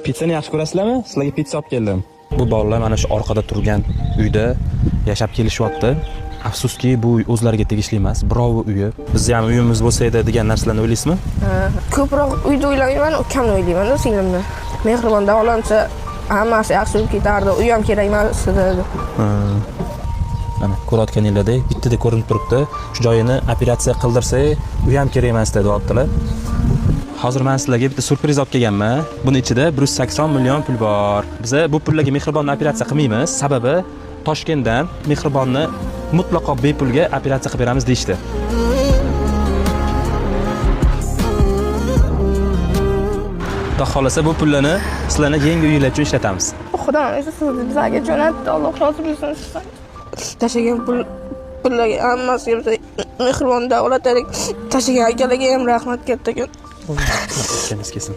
Pizzani yaxshi ko'rasizlarmi? Sizlarga pizza olib keldim. Bu bolalar mana shu orqada turgan uyda yashab kelishyapti. Afsuski, bu uy o'zlariga tegishli emas, birov uyi. Bizning ham uyimiz bo'lsa edi degan narsalarni o'ylaysizmi? Ko'proq uyda o'ylamayman, ukamni o'ylayman, singlimni. Mehribon davolansa, hammasi yaxshi bo'lib ketardi. Uy ham kerak emas edi. Mana ko'rayotganingizdek, bittadek ko'rinib turibdi. Shu joyini operatsiya qildirsak, uy ham kerak emas dedi deyaptilar. Hozir men sizlarga bitta surpriz olib kelganman. Buni ichida 180 million pul bor. Biz bu pullarga Mehribonni operatsiya qilmaymiz. Sababi Toshkentdan Mehribonni mutlaqo bepulga operatsiya qilib beramiz deyshti. Xudo xolasa bu pullarni sizlarni yangi uyinglar uchun ishlatamiz. Xudo o'zi sizni bizga jo'natdi. Alloh rozi bo'lsin sizdan. Tashagan pullarga hammasiga Mehribon davlatalik tashagan akalarga ham rahmat kattagan. O'zingiz kelsin.